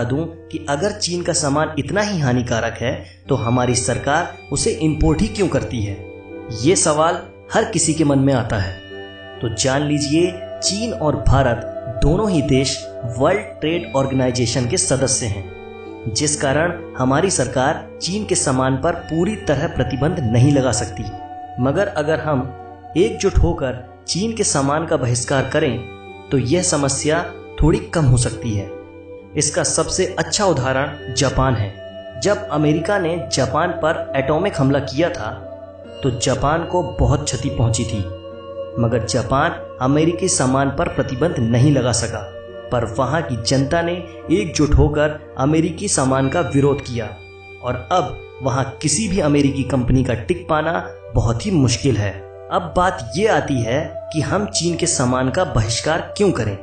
दूं कि अगर चीन का सामान इतना ही हानिकारक है तो हमारी सरकार उसे इंपोर्ट ही क्यों करती है। ये सवाल हर किसी के मन में आता है। तो जान लीजिए, चीन और भारत दोनों ही देश वर्ल्ड ट्रेड ऑर्गेनाइजेशन के सदस्य हैं, जिस कारण हमारी सरकार चीन के सामान पर पूरी तरह प्रतिबंध नहीं लगा सकती। मगर अगर हम एकजुट होकर चीन के सामान का बहिष्कार करें तो यह समस्या थोड़ी कम हो सकती है। इसका सबसे अच्छा उदाहरण जापान है। जब अमेरिका ने जापान पर एटॉमिक हमला किया था तो जापान को बहुत क्षति पहुंची थी, मगर जापान अमेरिकी सामान पर प्रतिबंध नहीं लगा सका। पर वहां की जनता ने एकजुट होकर अमेरिकी सामान का विरोध किया और अब वहां किसी भी अमेरिकी कंपनी का टिक पाना बहुत ही मुश्किल है। अब बात ये आती है कि हम चीन के सामान का बहिष्कार क्यों करें।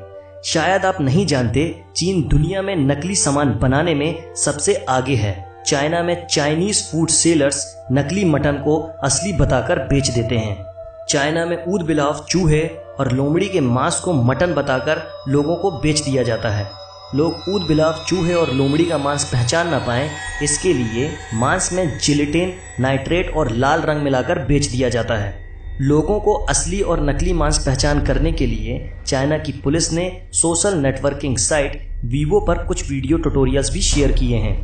शायद आप नहीं जानते, चीन दुनिया में नकली सामान बनाने में सबसे आगे है। चाइना में चाइनीज फूड सेलर्स नकली मटन को असली बताकर बेच देते हैं। चाइना में ऊद बिलाव चूहे और लोमड़ी के मांस को मटन बताकर लोगों को बेच दिया जाता है। लोग ऊद बिलाव चूहे और लोमड़ी का मांस पहचान ना पाएं, इसके लिए मांस में जिलेटिन, नाइट्रेट और लाल रंग मिलाकर बेच दिया जाता है। लोगों को असली और नकली मांस पहचान करने के लिए चाइना की पुलिस ने सोशल नेटवर्किंग साइट वीवो पर कुछ वीडियो ट्यूटोरियल्स भी शेयर किए हैं।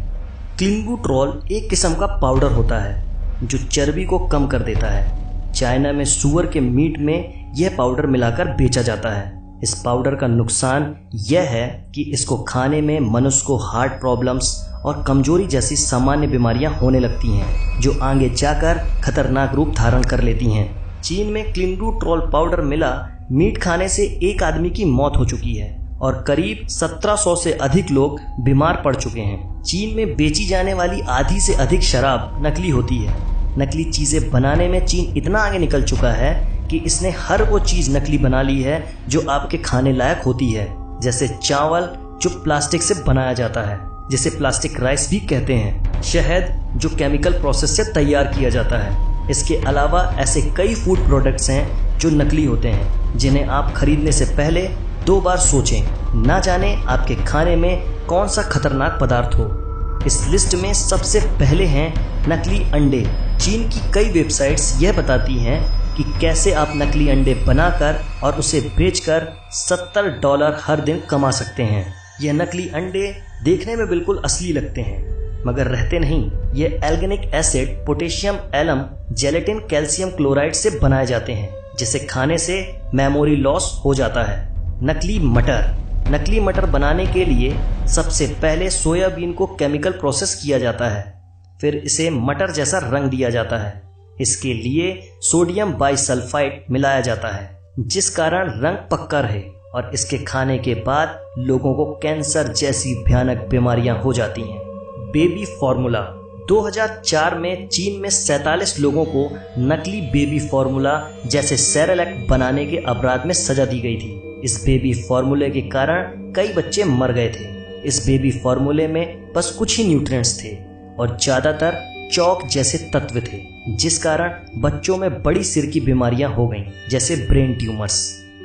क्लिंबुट्रॉल एक किस्म का पाउडर होता है जो चर्बी को कम कर देता है। चाइना में सूअर के मीट में यह पाउडर मिलाकर बेचा जाता है। इस पाउडर का नुकसान यह है कि इसको खाने में मनुष्य को हार्ट प्रॉब्लम्स और कमजोरी जैसी सामान्य बीमारियां होने लगती हैं, जो आगे जाकर खतरनाक रूप धारण कर लेती हैं। चीन में क्लिंबुट्रॉल पाउडर मिला मीट खाने से एक आदमी की मौत हो चुकी है और करीब 1700 से अधिक लोग बीमार पड़ चुके हैं। चीन में बेची जाने वाली आधी से अधिक शराब नकली होती है। नकली चीजें बनाने में चीन इतना आगे निकल चुका है कि इसने हर वो चीज नकली बना ली है जो आपके खाने लायक होती है, जैसे चावल जो प्लास्टिक से बनाया जाता है, जिसे प्लास्टिक राइस भी कहते हैं, शहद जो केमिकल प्रोसेस से तैयार किया जाता है। इसके अलावा ऐसे कई फूड प्रोडक्ट्स हैं जो नकली होते हैं, जिन्हें आप खरीदने से पहले 2 बार सोचें, ना जाने आपके खाने में कौन सा खतरनाक पदार्थ हो। इस लिस्ट में सबसे पहले हैं नकली अंडे। चीन की कई वेबसाइट्स यह बताती हैं कि कैसे आप नकली अंडे बनाकर और उसे बेचकर $70 हर दिन कमा सकते हैं। यह नकली अंडे देखने में बिल्कुल असली लगते हैं, मगर रहते नहीं। ये alginic acid, potassium alum, gelatin, calcium chloride से बनाए जाते हैं, जिसे खाने से मेमोरी लॉस हो जाता है। नकली मटर। नकली मटर बनाने के लिए सबसे पहले सोयाबीन को केमिकल प्रोसेस किया जाता है, फिर इसे मटर जैसा रंग दिया जाता है। इसके लिए सोडियम बाइसल्फाइड मिलाया जाता है, जिस कारण रंग पक्का रहे, और इसके खाने के बाद लोगों को कैंसर जैसी भयानक बीमारियां हो जाती हैं। Baby formula. 2004 में चीन में 47 लोगों को नकली बेबी फार्मूला जैसे सेरेलैक बनाने के अपराध में सजा दी गई थी। इस बेबी फार्मूले के कारण कई बच्चे मर गए थे। इस बेबी फार्मूले में बस कुछ ही न्यूट्रिएंट्स थे और ज्यादातर चौक जैसे तत्व थे, जिस कारण बच्चों में बड़ी सिर की बीमारियां हो गईं, जैसे ब्रेन ट्यूमर्स।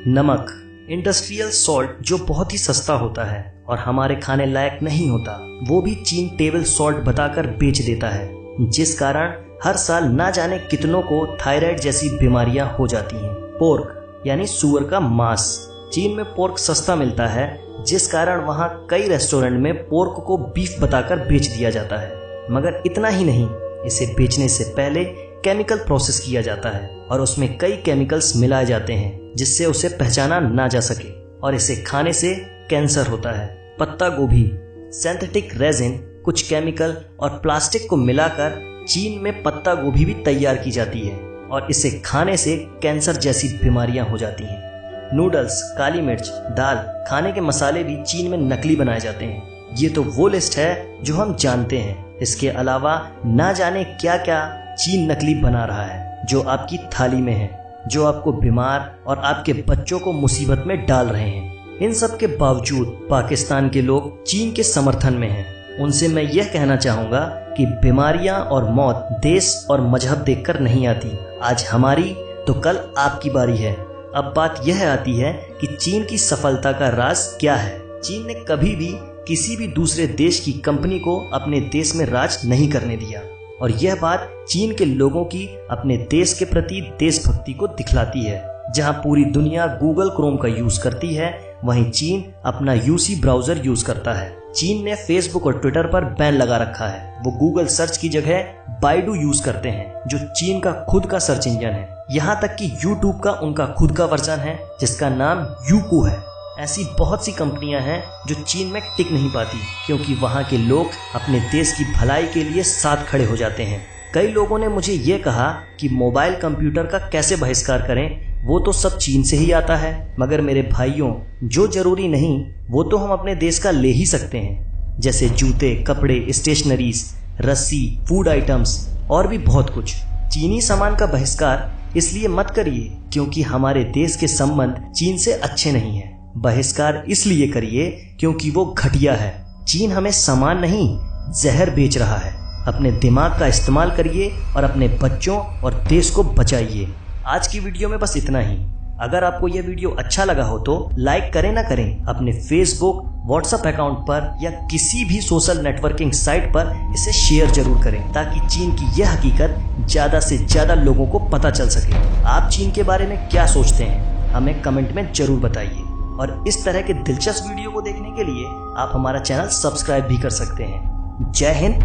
नमक। इंडस्ट्रियल सॉल्ट जो बहुत ही सस्ता होता है और हमारे खाने लायक नहीं होता, वो भी चीन टेबल सॉल्ट बताकर बेच देता है, जिस कारण हर साल ना जाने कितनों को थायराइड जैसी बीमारियां हो जाती हैं। पोर्क यानी सुअर का मांस। चीन में पोर्क सस्ता मिलता है, जिस कारण वहाँ कई रेस्टोरेंट में पोर्क को बीफ बताकर बेच दिया जाता है। मगर इतना ही नहीं, इसे बेचने से पहले केमिकल प्रोसेस किया जाता है और उसमें कई केमिकल्स मिलाए जाते हैं, जिससे उसे पहचाना ना जा सके, और इसे खाने से कैंसर होता है। पत्ता गोभी। सिंथेटिक रेजिन, कुछ केमिकल और प्लास्टिक को मिलाकर चीन में पत्ता गोभी भी तैयार की जाती है और इसे खाने से कैंसर जैसी बीमारियां हो जाती हैं। नूडल्स, काली मिर्च, दाल, खाने के मसाले भी चीन में नकली बनाए जाते हैं। ये तो वो लिस्ट है जो हम जानते हैं। इसके अलावा ना जाने क्या क्या चीन नकली बना रहा है, जो आपकी थाली में है, जो आपको बीमार और आपके बच्चों को मुसीबत में डाल रहे हैं। इन सब के बावजूद पाकिस्तान के लोग चीन के समर्थन में हैं। उनसे मैं यह कहना चाहूँगा कि बीमारियां और मौत देश और मजहब देखकर नहीं आती। आज हमारी तो कल आपकी बारी है। अब बात यह आती है कि चीन की सफलता का राज क्या है। चीन ने कभी भी किसी भी दूसरे देश की कंपनी को अपने देश में राज नहीं करने दिया। और यह बात चीन के लोगों की अपने देश के प्रति देशभक्ति को दिखलाती है। जहां पूरी दुनिया गूगल क्रोम का यूज करती है, वहीं चीन अपना यूसी ब्राउजर यूज करता है। चीन ने फेसबुक और ट्विटर पर बैन लगा रखा है। वो गूगल सर्च की जगह बाइडू यूज करते हैं, जो चीन का खुद का सर्च इंजन है। यहाँ तक कि यूट्यूब का उनका खुद का वर्जन है, जिसका नाम यूकू है। ऐसी बहुत सी कंपनियां हैं जो चीन में टिक नहीं पाती, क्योंकि वहाँ के लोग अपने देश की भलाई के लिए साथ खड़े हो जाते हैं। कई लोगों ने मुझे ये कहा कि मोबाइल कंप्यूटर का कैसे बहिष्कार करें, वो तो सब चीन से ही आता है। मगर मेरे भाइयों, जो जरूरी नहीं वो तो हम अपने देश का ले ही सकते हैं, जैसे जूते, कपड़े, स्टेशनरीज, रस्सी, फूड आइटम्स और भी बहुत कुछ। चीनी सामान का बहिष्कार इसलिए मत करिए क्योंकि हमारे देश के संबंध चीन से अच्छे नहीं हैं। बहिष्कार इसलिए करिए क्योंकि वो घटिया है। चीन हमें सामान नहीं, जहर बेच रहा है। अपने दिमाग का इस्तेमाल करिए और अपने बच्चों और देश को बचाइए। आज की वीडियो में बस इतना ही। अगर आपको यह वीडियो अच्छा लगा हो तो लाइक करें ना करें, अपने फेसबुक, व्हाट्सएप अकाउंट पर या किसी भी सोशल नेटवर्किंग साइट पर इसे शेयर जरूर करें, ताकि चीन की यह हकीकत ज़्यादा से ज़्यादा लोगों को पता चल सके। आप चीन के बारे में क्या सोचते हैं, हमें कमेंट में जरूर बताइए। और इस तरह के दिलचस्प वीडियो को देखने के लिए आप हमारा चैनल सब्सक्राइब भी कर सकते हैं। जय हिंद।